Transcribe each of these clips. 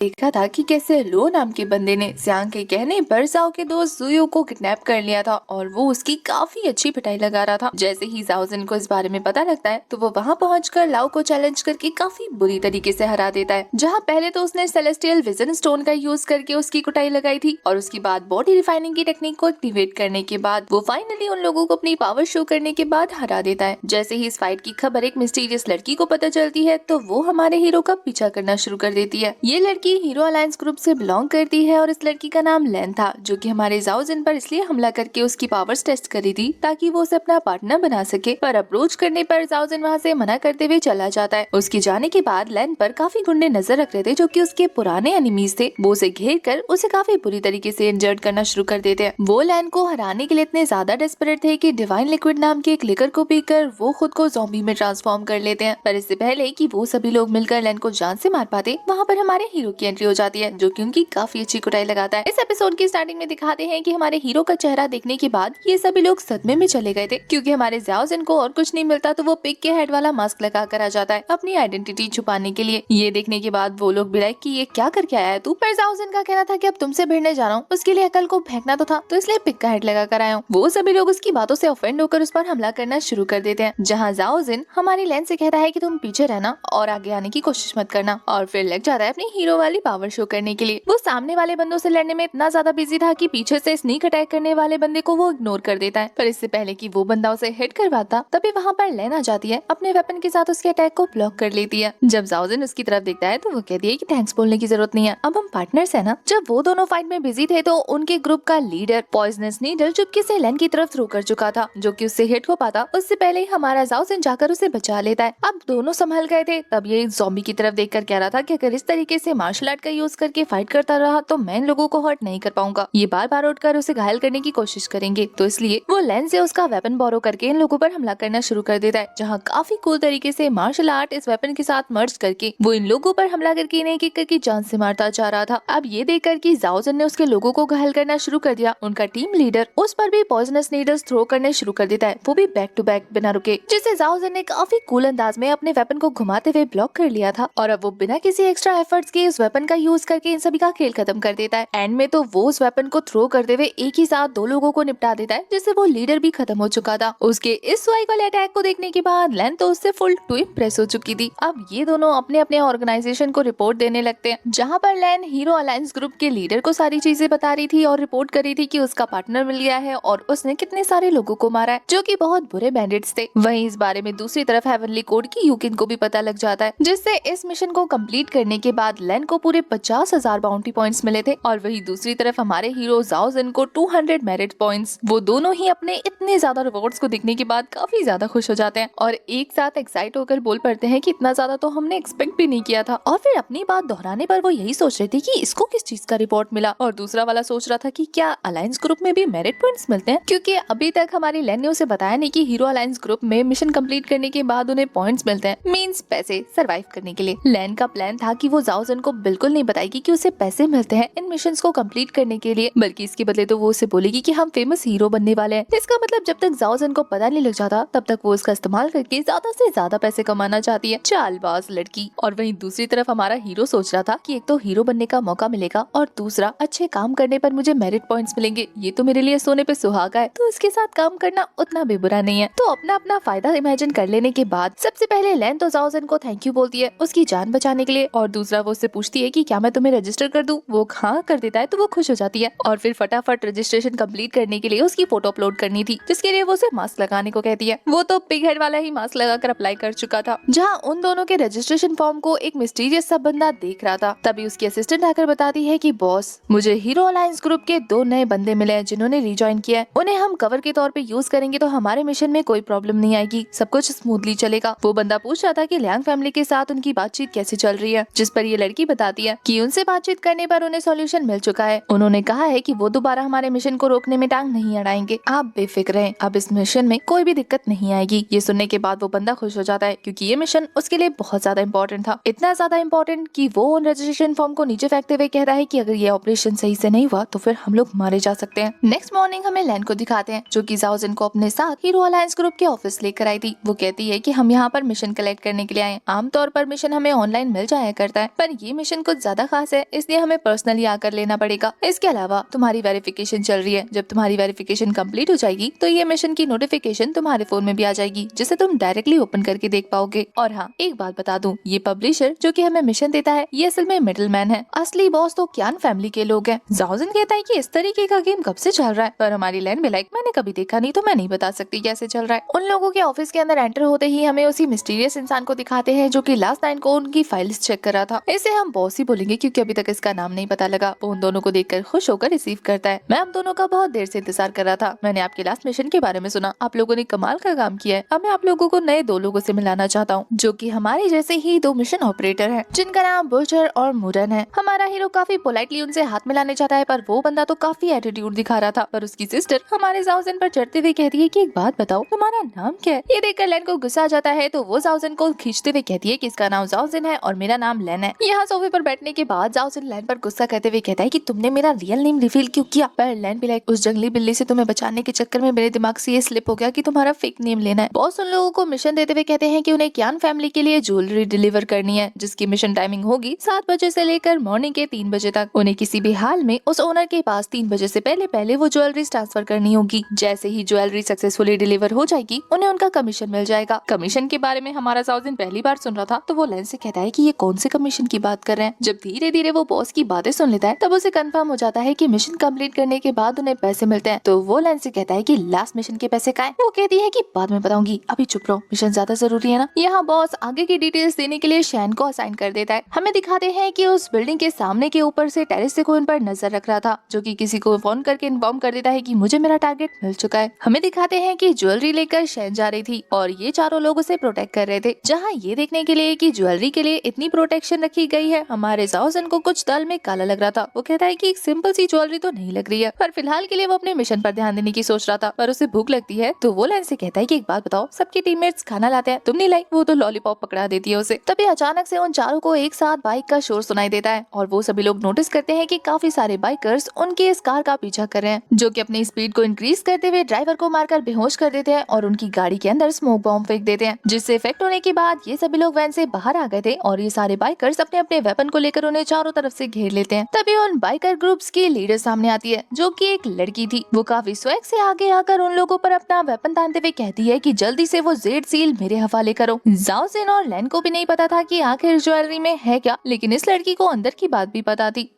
देखा था कि कैसे लो नाम के बंदे ने सियांग के कहने पर जाओ के दोस्त जुयो को किडनैप कर लिया था और वो उसकी काफी अच्छी पिटाई लगा रहा था। जैसे ही जाओजिन को इस बारे में पता लगता है तो वो वहाँ पहुंचकर लाओ को चैलेंज करके काफी बुरी तरीके से हरा देता है। जहाँ पहले तो उसने सेलेस्टियल विजन स्टोन का यूज करके उसकी कुटाई लगाई थी और उसके बाद बॉडी रिफाइनिंग की टेक्निक को एक्टिवेट करने के बाद वो फाइनली उन लोगों को अपनी पावर शो करने के बाद हरा देता है। जैसे ही इस फाइट की खबर एक मिस्टीरियस लड़की को पता चलती है तो वो हमारे हीरो का पीछा करना शुरू कर देती है। ये लड़की हीरो अलायंस ग्रुप से बिलोंग करती है और इस लड़की का नाम लैन था, जो कि हमारे जाओजिन पर इसलिए हमला करके उसकी पावर्स टेस्ट करी थी ताकि वो उसे अपना पार्टनर बना सके। पर अप्रोच करने पर जाओजिन वहाँ से मना करते हुए चला जाता है। उसके जाने के बाद लैन पर काफी गुंडे नजर रख रहे थे जो कि उसके पुराने एनिमीज थे। वो उसे घेर कर उसे काफी बुरी तरीके से इंजर्ड करना शुरू कर देते हैं। वो लैन को हराने के लिए इतने ज्यादा डेस्परेट थे कि डिवाइन लिक्विड नाम के एक लिकर को पीकर वो खुद को ज़ॉम्बी में ट्रांसफॉर्म कर लेते हैं। पर इससे पहले कि वो सभी लोग मिलकर लैन को जान से मार पाते, वहाँ पर हमारे हीरो की एंट्री हो जाती है जो कि उनकी काफी अच्छी कुटाई लगाता है। इस एपिसोड की स्टार्टिंग में दिखाते हैं कि हमारे हीरो का चेहरा देखने के बाद ये सभी लोग सदमे में चले गए थे, क्योंकि हमारे जाओजिन को और कुछ नहीं मिलता तो वो पिग के हेड वाला मास्क लगा कर आ जाता है अपनी आइडेंटिटी छुपाने के लिए। ये देखने के बाद वो लोग भी लाइक कि ये क्या करके आया है तू। पर जाओजिन का कहना था कि अब तुमसे भिड़ने जा रहा हूँ, उसके लिए अकल को फेंकना तो था, तो इसलिए पिग का हेड लगा कर आया हूँ। वो सभी लोग उसकी बातों से ऑफेंड होकर उस पर हमला करना शुरू कर देते हैं, जहाँ जाओजिन हमारी लैन से कहता है कि तुम पीछे रहना और आगे आने की कोशिश मत करना, और फिर लग जाता है अपनी हीरो वाली पावर शो करने के लिए। वो सामने वाले बंदों से लड़ने में इतना ज्यादा बिजी था कि पीछे से स्नीक अटैक करने वाले बंदे को वो इग्नोर कर देता है। पर इससे पहले कि वो बंदा उसे हिट करवाता तभी वहाँ पर लैन आ जाती है, अपने वेपन के साथ उसके अटैक को ब्लॉक कर लेती है। जब जाओजिन उसकी तरफ देखता है तो वो कहती है कि थैंक्स बोलने की जरूरत नहीं है, अब हम पार्टनर्स है ना। जब वो दोनों फाइट में बिजी थे तो उनके ग्रुप का लीडर पॉइजनस नीडल चुपके से लैन की तरफ थ्रो कर चुका था, जो कि उससे हिट हो पाता उससे पहले ही हमारा जाओजिन जाकर उसे बचा लेता है। अब दोनों संभल गए थे। तब ये ज़ॉम्बी की तरफ देखकर कह रहा था कि अगर इस तरीके से मार्शल आर्ट का यूज करके फाइट करता रहा तो मैं इन लोगों को हर्ट नहीं कर पाऊंगा, ये बार बार उठकर उसे घायल करने की कोशिश करेंगे। तो इसलिए वो लैन से उसका वेपन बोरो करके इन लोगों पर हमला करना शुरू कर देता है, जहाँ काफी कूल तरीके से मार्शल आर्ट इस वेपन के साथ मर्ज करके वो इन लोगों पर हमला करके इन्हें एक एक करके जान से मारता जा रहा था। अब ये देखकर कि जाओजिन ने उसके लोगों को घायल करना शुरू कर दिया, उनका टीम लीडर उस पर भी पॉइजनस नीडल्स थ्रो करने शुरू कर देता है, वो भी बैक टू बैक बिना रुके, जिसे जाओजिन ने काफी कूल अंदाज में अपने वेपन को घुमाते हुए ब्लॉक कर लिया था। और अब वो बिना किसी एक्स्ट्रा एफर्ट्स के इस वेपन का यूज करके इन सभी का खेल खत्म कर देता है। एंड में तो वो उस वेपन को थ्रो करते हुए एक ही साथ दो लोगों को निपटा देता है, जिससे वो लीडर भी खत्म हो चुका था। उसके इस स्वाइक वाले अटैक को देखने के बाद लैन तो उससे फुल टू इम्प्रेस हो चुकी थी। अब ये दोनों अपने अपने ऑर्गेनाइजेशन को रिपोर्ट देने लगते हैं, जहाँ पर लैन हीरो अलायंस ग्रुप के लीडर को सारी चीजें बता रही थी और रिपोर्ट कर रही थी कि उसका पार्टनर मिल गया है और उसने कितने सारे लोगों को मारा है, जो कि बहुत बुरे बैंडिट्स थे। वहीं इस बारे में दूसरी तरफ हेवनली कोड की यूकिन को भी पता लग जाता है, जिससे इस मिशन को कंप्लीट करने के बाद लैन को पूरे 50,000 बाउंटी पॉइंट्स मिले थे। और वही दूसरी तरफ हमारे हीरो जाओजिन को 200 मेरिट पॉइंट्स। वो दोनों ही अपने इतने ज्यादा रिवॉर्ड्स को देखने के बाद काफी ज्यादा खुश हो जाते हैं और एक साथ एक्साइट होकर बोल पड़ते हैं कि इतना ज्यादा तो हमने एक्सपेक्ट भी नहीं किया था। और फिर अपनी बात दोहराने पर वो यही सोच रहे थे कि इसको किस चीज का रिपोर्ट मिला, और दूसरा वाला सोच रहा था कि क्या अलायंस ग्रुप में भी मेरिट पॉइंट्स मिलते हैं, क्योंकि अभी तक हमारी लैन ने उसे बताया नहीं कि हीरो अलायंस ग्रुप में मिशन कंप्लीट करने के बाद उन्हें पॉइंट्स मिलते हैं, मींस पैसे सर्वाइव करने के लिए। लैन का प्लान था कि वो जाओजिन को बिल्कुल नहीं बताएगी कि उसे पैसे मिलते हैं इन मिशंस को कंप्लीट करने के लिए, बल्कि इसके बदले तो वो उसे बोलेगी कि हम फेमस हीरो बनने वाले हैं। इसका मतलब जब तक जाओजिन को पता नहीं लग जाता तब तक वो उसका इस्तेमाल करके ज्यादा से ज्यादा पैसे कमाना चाहती है। चालबाज लड़की। और वहीं दूसरी तरफ हमारा हीरो सोच रहा था कि एक तो हीरो बनने का मौका मिलेगा और दूसरा अच्छे काम करने पर मुझे मेरिट पॉइंट्स मिलेंगे, ये तो मेरे लिए सोने पे सुहागा है, तो इसके साथ काम करना उतना भी बुरा नहीं है। तो अपना अपना फायदा इमेजिन कर लेने के बाद सबसे पहले लैन तो जाओजिन को थैंक यू बोलती है उसकी जान बचाने के लिए, और दूसरा वो उससे पूछती है कि क्या मैं तुम्हें रजिस्टर कर दूं। वो हाँ कर देता है तो वो खुश हो जाती है और फिर फटाफट रजिस्ट्रेशन कंप्लीट करने के लिए उसकी फोटो अपलोड करनी थी, जिसके लिए वो उसे मास्क लगाने को कहती है। वो तो पिग हेड वाला ही मास्क लगाकर अप्लाई कर चुका था। जहाँ उन दोनों के रजिस्ट्रेशन फॉर्म को एक मिस्टीरियस सा बंदा देख रहा था, तभी उसकी असिस्टेंट आकर बताती है कि बॉस मुझे हीरो अलायंस ग्रुप के 2 नए बंदे मिले हैं जिन्होंने रिज्वाइन किया है, उन्हें हम कवर के तौर पे यूज करेंगे तो हमारे मिशन में कोई प्रॉब्लम नहीं आएगी, सब कुछ स्मूथली चलेगा। वो बंदा पूछ रहा था कि लियांग फैमिली के साथ उनकी बातचीत कैसे चल रही है, जिस पर ये लड़की बताती है कि उनसे बातचीत करने पर उन्हें सॉल्यूशन मिल चुका है। उन्होंने कहा है कि वो दोबारा हमारे मिशन को रोकने में टांग नहीं अड़ाएंगे, आप बेफिक्र रहें, अब इस मिशन में कोई भी दिक्कत नहीं आएगी। ये सुनने के बाद वो बंदा खुश हो जाता है, क्योंकि ये मिशन उसके लिए बहुत ज्यादा इंपॉर्टेंट था, इतना ज्यादा इंपॉर्टेंट कि वो उन रजिस्ट्रेशन फॉर्म को नीचे फेंकते हुए कह रहा है कि अगर ये ऑपरेशन सही से नहीं हुआ तो फिर हम लोग मारे जा सकते हैं। नेक्स्ट मॉर्निंग हमें लैन को दिखाते हैं, जो कि जाओजिन को अपने साथ हीरो अलायंस ग्रुप के ऑफिस लेकर आई थी। वो कहती है कि हम यहाँ पर मिशन कलेक्ट करने के लिए आए। आमतौर पर मिशन हमें ऑनलाइन मिल जाया करता है, पर ये मिशन मिशन कुछ ज्यादा खास है, इसलिए हमें पर्सनली आकर लेना पड़ेगा। इसके अलावा तुम्हारी वेरिफिकेशन चल रही है, जब तुम्हारी वेरिफिकेशन कंप्लीट हो जाएगी तो ये मिशन की नोटिफिकेशन तुम्हारे फोन में भी आ जाएगी, जिसे तुम डायरेक्टली ओपन करके देख पाओगे। और हाँ, एक बात बता दूं, ये पब्लिशर जो कि हमें मिशन देता है, ये असल में मिडिल मैन है। असली बॉस तो क्यान फैमिली के लोग हैं। जाओजिन कहता है कि इस तरीके का गेम कब से चल रहा है, पर हमारी लैंड में मैंने कभी देखा नहीं, तो मैं नहीं बता सकती कैसे चल रहा है। उन लोगों के ऑफिस के अंदर एंटर होते ही हमें उसी मिस्टीरियस इंसान को दिखाते हैं जो कि लास्ट नाइट को उनकी फाइल्स चेक कर रहा था। इसे हम बॉस ही बोलेंगे क्योंकि अभी तक इसका नाम नहीं पता लगा। वो उन दोनों को देखकर खुश होकर रिसीव करता है। मैं आप दोनों का बहुत देर से इंतजार कर रहा था। मैंने आपके लास्ट मिशन के बारे में सुना, आप लोगों ने कमाल का काम किया है। अब मैं आप लोगों को नए 2 लोगों से मिलाना चाहता हूँ, जो कि हमारे जैसे ही 2 मिशन ऑपरेटर हैं, जिनका नाम बुचर और मुरन है। हमारा हीरो काफी पोलाइटली उनसे हाथ मिलाने चाहता है, पर वो बंदा तो काफी एटीट्यूड दिखा रहा था। पर उसकी सिस्टर हमारे जाओजिन पर चढ़ते हुए कहती है कि एक बात बताओ, तुम्हारा नाम क्या है? ये देखकर लैन को गुस्सा आ जाता है, तो वो जाओजिन को खींचते हुए कहती है कि इसका नाम जाओजिन है और मेरा नाम लैन है। यहाँ सोफे पर बैठने के बाद जाओजिन लैन पर गुस्सा करते हुए कहता है कि तुमने मेरा रियल नेम रिवील क्यों किया? पर लैन भी लाइक, उस जंगली बिल्ली से तुम्हें बचाने के चक्कर में मेरे दिमाग से ये स्लिप हो गया कि तुम्हारा फेक नेम लेना है। बॉस उन लोगों को मिशन देते हुए कहते हैं कि उन्हें क्यान फैमिली के लिए ज्वेलरी डिलीवर करनी है, जिसकी मिशन टाइमिंग होगी 7 बजे से लेकर मॉर्निंग के 3 बजे तक। उन्हें किसी भी हाल में उस ओनर के पास 3 बजे से पहले वो ज्वेलरी ट्रांसफर करनी होगी। जैसे ही ज्वेलरी सक्सेसफुली डिलीवर हो जाएगी, उन्हें उनका कमीशन मिल जाएगा। कमीशन के बारे में हमारा जाओजिन पहली बार सुन रहा था, तो वो लैन से कहता है कि ये कौन से कमीशन की बात कर रहे हैं। जब धीरे धीरे वो बॉस की बातें सुन लेता है, तब उसे कंफर्म हो जाता है कि मिशन कंप्लीट करने के बाद उन्हें पैसे मिलते हैं। तो वो लैन से कहता है कि लास्ट मिशन के पैसे कहाँ हैं? वो कहती है कि बाद में बताऊंगी, अभी चुप रहो, मिशन ज्यादा जरूरी है ना। यहाँ बॉस आगे की डिटेल्स देने के लिए शैन को असाइन कर देता है। हमें दिखाते हैं कि उस बिल्डिंग के सामने के ऊपर से टेरेस से कोई उन पर नजर रख रहा था, जो कि किसी को फोन करके इन्फॉर्म कर देता है कि मुझे मेरा टारगेट मिल चुका है। हमें दिखाते हैं कि ज्वेलरी लेकर शैन जा रही थी और ये चारों लोग उसे प्रोटेक्ट कर रहे थे। जहाँ ये देखने के लिए कि ज्वेलरी के लिए इतनी प्रोटेक्शन रखी गई है, हमारे जाओजिन को कुछ दाल में काला लग रहा था। वो कहता है कि एक सिंपल सी ज्वेलरी तो नहीं लग रही है, पर फिलहाल के लिए वो अपने मिशन पर ध्यान देने की सोच रहा था। पर उसे भूख लगती है, तो वो लैन से कहता है कि एक बात बताओ, सबके टीममेट्स खाना लाते हैं, तुम नहीं लाई? वो तो लॉलीपॉप पकड़ा देती है उसे। तभी अचानक से उन चारों को एक साथ बाइक का शोर सुनाई देता है और वो सभी लोग नोटिस करते हैं कि काफी सारे बाइकर्स उनके इस कार का पीछा कर रहे हैं, जो कि अपनी स्पीड को इंक्रीज करते हुए ड्राइवर को मारकर बेहोश कर देते हैं और उनकी गाड़ी के अंदर स्मोक बॉम्ब फेंक देते हैं, जिससे इफेक्ट होने के बाद ये सभी लोग वैन से बाहर आ गए थे और ये सारे बाइकर्स अपने अपने वेपन को लेकर उन्हें चारों तरफ से घेर लेते हैं। तभी उन बाइकर ग्रुप्स की लीडर सामने आती है, जो कि एक लड़की थी। वो काफी स्वैग से आगे आकर उन लोगों पर अपना वेपन तानते हुए कहती है कि जल्दी से वो जेड सील मेरे हवाले करो। जाओजिन और लैन को भी नहीं पता था कि आखिर ज्वेलरी में है क्या, लेकिन इस लड़की को अंदर की बात भी पता थी।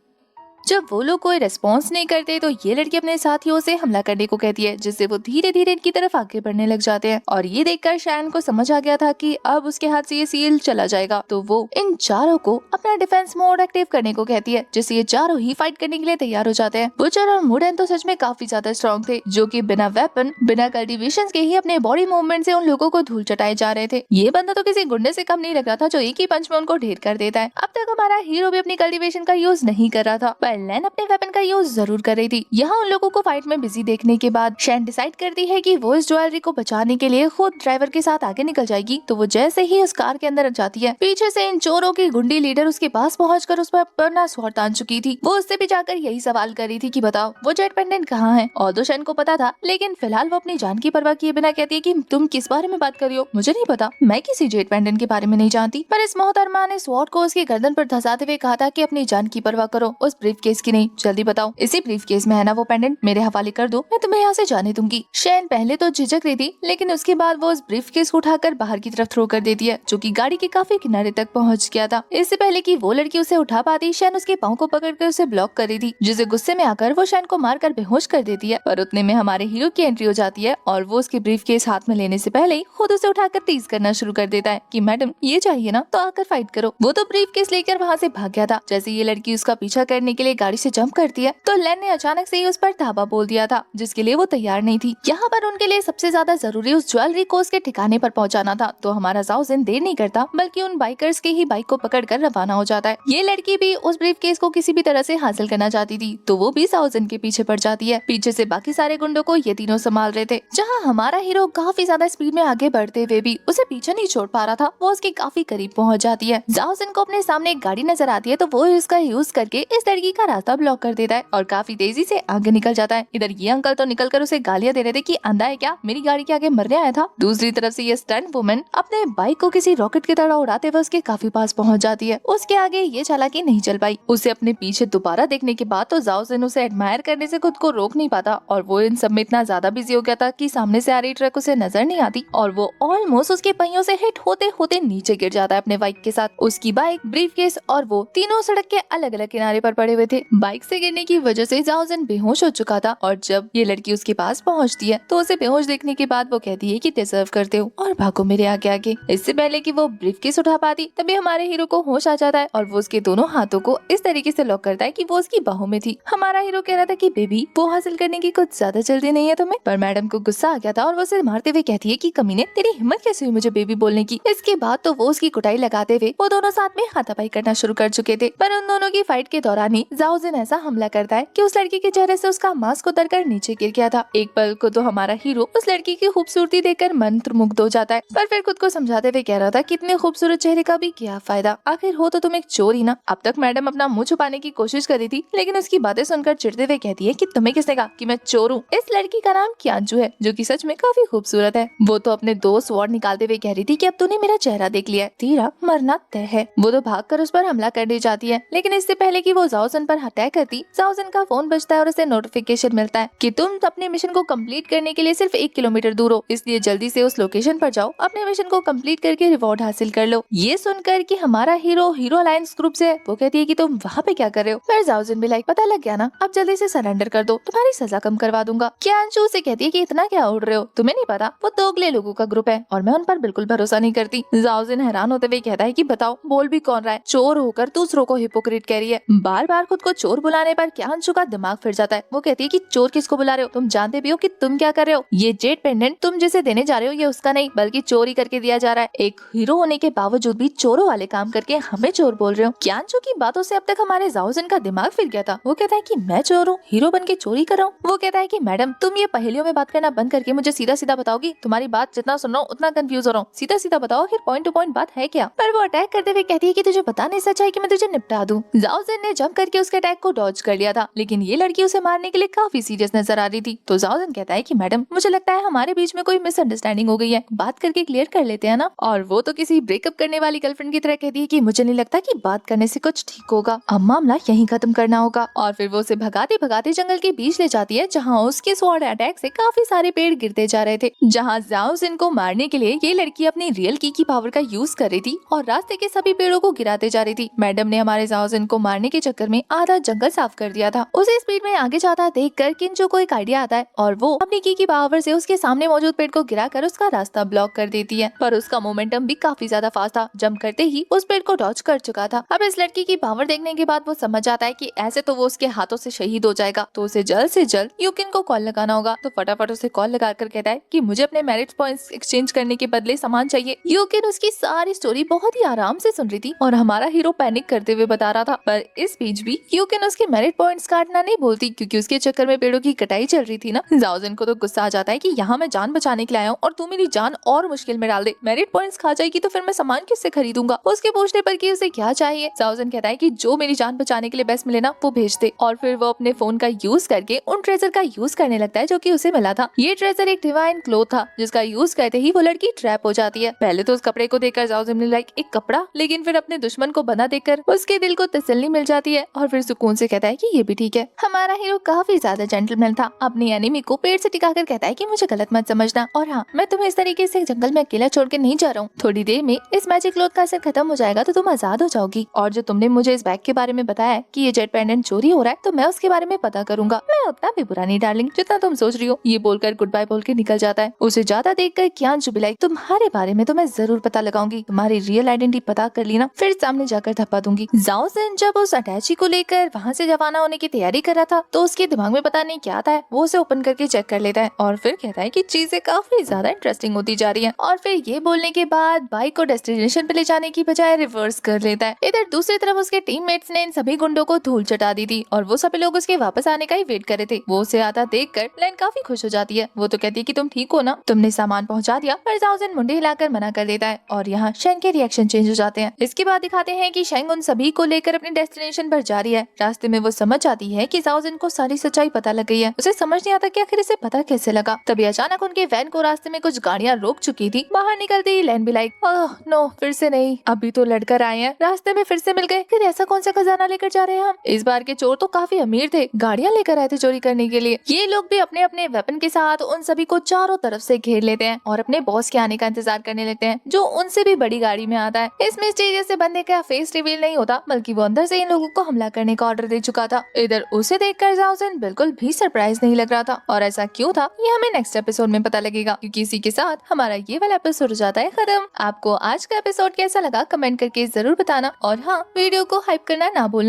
जब वो लोग कोई रिस्पॉन्स नहीं करते, तो ये लड़की अपने साथियों से हमला करने को कहती है, जिससे वो धीरे धीरे इनकी तरफ आगे बढ़ने लग जाते हैं। और ये देखकर शैन को समझ आ गया था कि अब उसके हाथ से ये सील चला जाएगा, तो वो इन चारों को अपना डिफेंस मोड एक्टिव करने को कहती है, जिससे ये चारों ही फाइट करने के लिए तैयार हो जाते हैं। बुचर और मुरन तो सच में काफी ज्यादा स्ट्रॉन्ग थे, जो कि बिना वेपन, बिना कल्टिवेशन के ही अपने बॉडी मूवमेंट से उन लोगों को धूल चटाए जा रहे थे। ये बंदा तो किसी गुंडे से कम नहीं लग रहा था, जो एक ही पंच में उनको ढेर कर देता है। अब तक हमारा हीरो भी अपनी कल्टिवेशन का यूज नहीं कर रहा था, पर लैन अपने वेपन का यूज जरूर कर रही थी। यहाँ उन लोगों को फाइट में बिजी देखने के बाद शैन डिसाइड करती है कि वो इस ज्वेलरी को बचाने के लिए खुद ड्राइवर के साथ आगे निकल जाएगी। तो वो जैसे ही उस कार के अंदर जाती है, पीछे से इन चोरों की गुंडी लीडर उसके पास पहुंचकर उस पर अपना स्वॉर्ड तान चुकी थी। वो उससे भी जाकर यही सवाल कर रही थी कि बताओ वो जेट पेंडेंट कहाँ है। और तो शैन को पता था, लेकिन फिलहाल वो अपनी जान की परवाह किए बिना कहती है कि तुम किस बारे में बात कर रही हो? मुझे नहीं पता, मैं किसी जेट पेंडेंट के बारे में नहीं जानती। पर इस मोहतरमा ने स्वॉर्ड को उसकी गर्दन पर धंसाते हुए कहा था कि अपनी जान की परवाह करो, उस ब्रीफ केस की नहीं। जल्दी बताओ, इसी ब्रीफ केस में है ना वो पेंडेंट? मेरे हवाले कर दो, मैं तुम्हें यहाँ से जाने दूंगी। शैन पहले तो झिझक रही थी, लेकिन उसके बाद वो उस ब्रीफ केस को उठाकर बाहर की तरफ थ्रो कर देती है, जो कि गाड़ी के काफी किनारे तक पहुंच गया था। इससे पहले कि वो लड़की उसे उठा पाती, शैन उसके पाँव को पकड़कर उसे ब्लॉक कर रही थी, जिसे गुस्से में आकर वो शैन को मारकर बेहोश कर देती है। पर उतने में हमारे हीरो की एंट्री हो जाती है और वो उसके ब्रीफ केस हाथ में लेने से पहले ही खुद उसे उठाकर टीज करना शुरू कर देता है कि मैडम ये चाहिए ना, तो आकर फाइट करो। वो तो ब्रीफ केस लेकर वहाँ से भाग गया था। जैसे ये लड़की उसका पीछा करने के लिए गाड़ी से जंप करती है, तो लैन ने अचानक से ही उस पर धावा बोल दिया था, जिसके लिए वो तैयार नहीं थी। यहाँ पर उनके लिए सबसे ज्यादा जरूरी उस ज्वेलरी को उसके ठिकाने पर पहुँचाना था। तो हमारा जाओजिन देर नहीं करता, बल्कि उन बाइकर्स के ही बाइक को पकड़कर रवाना हो जाता है। ये लड़की भी उस ब्रीफ केस को किसी भी तरह से हासिल करना चाहती थी, तो वो भी जाओजिन के पीछे पड़ जाती है। पीछे से बाकी सारे गुंडों को ये तीनों संभाल रहे थे। जहाँ हमारा हीरो काफी ज्यादा स्पीड में आगे बढ़ते हुए भी उसे पीछे नहीं छोड़ पा रहा था, वो उसके काफी करीब पहुँच जाती है। जाओजिन को अपने सामने एक गाड़ी नजर आती है, तो वो इसका यूज करके इस लड़की का रास्ता ब्लॉक कर देता है और काफी तेजी से आगे निकल जाता है। इधर ये अंकल तो निकलकर उसे गालियां दे रहे थे कि अंधा है क्या, मेरी गाड़ी के आगे मरने आया था। दूसरी तरफ से ये स्टंट वुमन अपने बाइक को किसी रॉकेट की तरह उड़ाते हुए उसके काफी पास पहुंच जाती है। उसके आगे ये चालाकी नहीं चल पाई। उसे अपने पीछे दोबारा देखने के बाद तो जाओ जिन उसे एडमायर करने से खुद को रोक नहीं पाता और वो इन सब में इतना ज्यादा बिजी हो गया था कि सामने से आ रही ट्रक उसे नजर नहीं आती और वो ऑलमोस्ट उसके पहियों से हिट होते होते नीचे गिर जाता है अपने बाइक के साथ। उसकी बाइक, ब्रीफकेस और वो तीनों सड़क के अलग अलग किनारे पर पड़े हुए थे। बाइक से गिरने की वजह से जाओ जिन बेहोश हो चुका था और जब ये लड़की उसके पास पहुंचती है तो उसे बेहोश देखने के बाद वो कहती है कि डिजर्व करते हो और भागो मेरे आगे आगे। इससे पहले कि वो ब्रीफकेस उठा पाती तभी हमारे हीरो को होश आ जाता है और वो उसके दोनों हाथों को इस तरीके से लॉक करता है कि वो उसकी बाहों में थी। हमारा हीरो कह रहा था कि बेबी वो हासिल करने की कुछ ज्यादा जल्दी नहीं है तुम्हें, पर मैडम को गुस्सा आ गया था और वो उसे मारते हुए कहती है कि कमीने तेरी हिम्मत कैसे हुई मुझे बेबी बोलने की। इसके बाद तो वो उसकी कुटाई लगाते हुए वो दोनों साथ में हाथापाई करना शुरू कर चुके थे। पर उन दोनों की फाइट के दौरान ही जाओ जिन ऐसा हमला करता है कि उस लड़की के चेहरे से उसका मास्क उतरकर नीचे गिर गया था। एक पल को तो हमारा हीरो उस लड़की की खूबसूरती देखकर मंत्रमुग्ध हो जाता है, पर फिर खुद को समझाते हुए कह रहा था कि इतने खूबसूरत चेहरे का भी क्या फायदा, आखिर हो तो तुम एक चोर ही ना। अब तक मैडम अपना मुंह छुपाने की कोशिश कर रही थी लेकिन उसकी बातें सुनकर चिढ़ते हुए कहती है कि तुम्हें किसने कहा कि मैं चोर हूँ। इस लड़की का नाम क्यांजू है जो कि सच में काफी खूबसूरत है। वो तो अपने दो स्वॉर्ड निकालते हुए कह रही थी कि अब तूने मेरा चेहरा देख लिया, तेरा मरना तय है। वो तो भागकर उस पर हमला करने जाती है लेकिन इससे पहले कि वो जाओसन पर अटैक करती, जाओसन का फोन बजता है और उसे नोटिफिकेशन मिलता है कि तुम अपने मिशन को कंप्लीट करने के लिए सिर्फ 1 किलोमीटर दूर हो, इसलिए जल्दी से उस लोकेशन पर जाओ, अपने मिशन को कंप्लीट करके रिवॉर्ड हासिल कर लो। ये सुनकर कि हमारा हीरो अलायंस ग्रुप से वो कहती है कि तुम वहाँ पे क्या कर रहे हो। फिर जाओजिन भी लाइक पता लग गया ना, अब जल्दी से सरेंडर कर दो, तुम्हारी सजा कम करवा दूंगा। क्यांजू से कहती है कि इतना क्या उड़ रहे हो, तुम्हें नहीं पता वो दोगले लोगों का ग्रुप है और मैं उन पर बिल्कुल भरोसा नहीं करती। जाओजिन हैरान होते हुए कहता है कि बताओ बोल भी कौन रहा है, चोर होकर दूसरों को हिपोक्रेट कह रही है। बार बार खुद को चोर बुलाने पर क्यांजू का दिमाग फिर जाता है। वो कहती है कि चोर किसको बुला रहे हो, तुम जानते भी हो कि तुम क्या कर रहे हो, ये जेट पेंडेंट तुम जिसे देने जा रहे हो ये उसका नहीं बल्कि चोरी करके दिया जा रहा है। एक हीरो होने के बावजूद भी चोरों वाले काम करके हमें चोर बोल रहे हो। क्यांजू की बातों से अब तक हमारे जाओजिन का दिमाग फिर गया था। वो कहता है कि मैं चोर हूँ, हीरो बन के चोरी कर रहा हूँ। वो कहता है कि मैडम तुम ये पहेलियों में बात करना बंद करके मुझे सीधा सीधा बताओगी, तुम्हारी बात जितना सुन रहा हूँ उतना कंफ्यूज हो रहा हूँ, सीधा सीधा बताओ आखिर पॉइंट टू पॉइंट बात है क्या। पर वो अटैक करते हुए कहती है कि तुझे पता नहीं सच है कि मैं तुझे निपटा दूं। जाओजिन ने जंप करके उसके अटैक को डॉज कर लिया था लेकिन ये लड़की उसे मारने के लिए काफी सीरियस नजर आ रही थी। तो जाओजिन कहता है कि मैडम मुझे लगता है हमारे बीच में कोई मिसअंडरस्टैंडिंग हो गई है, बात करके क्लियर कर लेते हैं ना। और वो तो किसी ब्रेकअप करने वाली गर्लफ्रेंड की तरह कहती है कि मुझे नहीं लगता कि बात करने से कुछ ठीक होगा, अब मामला यहीं खत्म करना होगा। और फिर वो उसे भगाते भगाते जंगल के बीच ले जाती है जहाँ उसके स्वॉर्ड अटैक से काफी सारे पेड़ गिरते जा रहे थे। जहाँ जाओजिन को मारने के लिए ये लड़की अपनी रियल की पावर का यूज कर रही थी और रास्ते के सभी पेड़ों को गिराते जा रही थी। मैडम ने हमारे जाओजिन को मारने के चक्कर में आधा जंगल साफ कर दिया था। उसे स्पीड में आगे जाता देखकर किंजो को एक आइडिया आता है और वो अपनी की पावर से उसके सामने मौजूद पेड़ को गिराकर उसका रास्ता ब्लॉक कर देती है। पर उसका मोमेंटम भी काफी ज्यादा फास्ट था, जंप करते ही उस पेड़ को डॉज कर चुका था। अब इस लड़की की पावर देखने के बाद वो समझ आता है कि ऐसे तो वो उसके हाथों से शहीद हो जाएगा, तो उसे जल्द से जल्द यूकिन को कॉल लगाना होगा। तो फटाफट उसे कॉल लगाकर कहता है कि मुझे अपने मेरिट पॉइंट्स एक्सचेंज करने के बदले सामान चाहिए। यूकिन उसकी सारी स्टोरी बहुत ही आराम से सुन रही थी और हमारा हीरो पैनिक करते हुए बता रहा था। पर इस बीच भी यूकिन उसके मेरिट पॉइंट्स काटना नहीं बोलती क्योंकि उसके चक्कर में पेड़ों की कटाई चल रही थी ना। जाओजिन को तो गुस्सा आ जाता है कि यहाँ मैं जान बचाने के लिए आया हूँ और तू मेरी जान और मुश्किल में डाल दे, मेरिट पॉइंट्स खा जाएगी तो फिर मैं सामान किससे खरीदूंगा। उसके पूछने पर कि उसे क्या चाहिए, जाओजिन कहता है कि जो मेरी जान बचाने के लिए बेस्ट मिले ना वो भेज दे। और फिर वो अपने फोन का यूज करके उन ट्रेजर का यूज करने लगता है जो कि उसे मिला था। ये ट्रेजर एक डिवाइन क्लोथ था जिसका यूज करते ही वो लड़की ट्रैप हो जाती है। पहले तो उस कपड़े को देखकर जाओजिन ने लाइक एक कपड़ा, लेकिन फिर अपने दुश्मन को बंधा देखकर उसके दिल को तसल्ली मिल जाती है और फिर सुकून से कहता है कि ये भी ठीक है। हमारा हीरो काफी ज्यादा जेंटलमैन था, अपनी एनिमी को पेड़ से टिकाकर कहता है कि मुझे गलत मत समझना और हाँ मैं तुम्हें इस तरीके से जंगल में अकेला छोड़ के नहीं जा रहा हूँ, थोड़ी देर में इस मैजिक क्लोथ का असर खत्म हो जाएगा तो तुम आजाद हो जाओगी। और जो तुमने मुझे इस बैग के बारे में बताया कि ये जेट पेंडेंट चोरी हो रहा है तो मैं उसके बारे में पता करूंगा, मैं उतना भी बुरा नहीं डार्लिंग जितना तुम सोच रही हो। ये बोलकर गुड बाय बोल के निकल जाता है। उसे ज्यादा देखकर क्यांजू भी लाइक तुम्हारे बारे में तो मैं जरूर पता लगाऊंगी, तुम्हारी रियल आइडेंटिटी पता कर ली ना फिर सामने जाकर धप्पा दूंगी। जाओजिन जब उस अटैची को लेकर वहाँ से रवाना होने की तैयारी कर रहा था तो उसके दिमाग में पता नहीं क्या आता है, वो उसे ओपन करके चेक कर लेता है और फिर कहता है कि चीजें काफी ज्यादा इंटरेस्टिंग होती जा रही है। और फिर ये बोलने के बाद बाइक को डेस्टिनेशन पे ले जाने की बजाय रिवर्स कर लेता है। इधर दूसरी तरफ उसके टीममेट्स ने इन सभी गुंडों को धूल चटा दी थी और वो सभी लोग उसके वापस आने का ही वेट कर रहे थे। वो उसे आता देखकर लैन काफी खुश हो जाती है। वो तो कहती है कि तुम ठीक हो ना, तुमने सामान पहुंचा दिया। पर जाओजिन मुंडे हिलाकर मना कर देता है और यहाँ शेंग के रिएक्शन चेंज हो जाते हैं। इसके बाद दिखाते हैं कि शेंग उन सभी को लेकर अपने डेस्टिनेशन पर जा रही है। रास्ते में वो समझ जाती है कि जाओजिन को सारी सच्चाई पता लग गई है। उसे समझ नहीं आता कि आखिर इसे पता कैसे लगा। तभी अचानक उनके वैन को रास्ते में कुछ गाड़ियां रोक चुकी थी। बाहर निकलते ही लेन भी लाइक ओह नो, फिर से नहीं, अभी तो लड़कर आए हैं, रास्ते में फिर से मिल गए। फिर ऐसा कौन सा खजाना लेकर जा रहे हैं हम? इस बार के चोर तो काफी अमीर थे, गाड़ियां लेकर आए थे चोरी करने के लिए। ये लोग भी अपने अपने वेपन के साथ उन सभी को चारों तरफ से घेर लेते हैं और अपने बॉस के आने का इंतजार करने लगते हैं, जो उनसे भी बड़ी गाड़ी में आता है। इस मिस्टीरियस से बंदे का फेस रिवील नहीं होता, बल्कि वो अंदर से इन लोगों को हमला करने का ऑर्डर दे चुका था। इधर उसे देखकर जाओजिन बिल्कुल भी सरप्राइज नहीं लग रहा था, और ऐसा क्यों था ये हमें नेक्स्ट एपिसोड में पता लगेगा, क्योंकि इसी के साथ हमारा ये वाला एपिसोड हो जाता है खत्म। आपको आज का एपिसोड कैसा लगा कमेंट करके जरूर बताना, और हाँ, वीडियो को हाइप करना ना भूलना।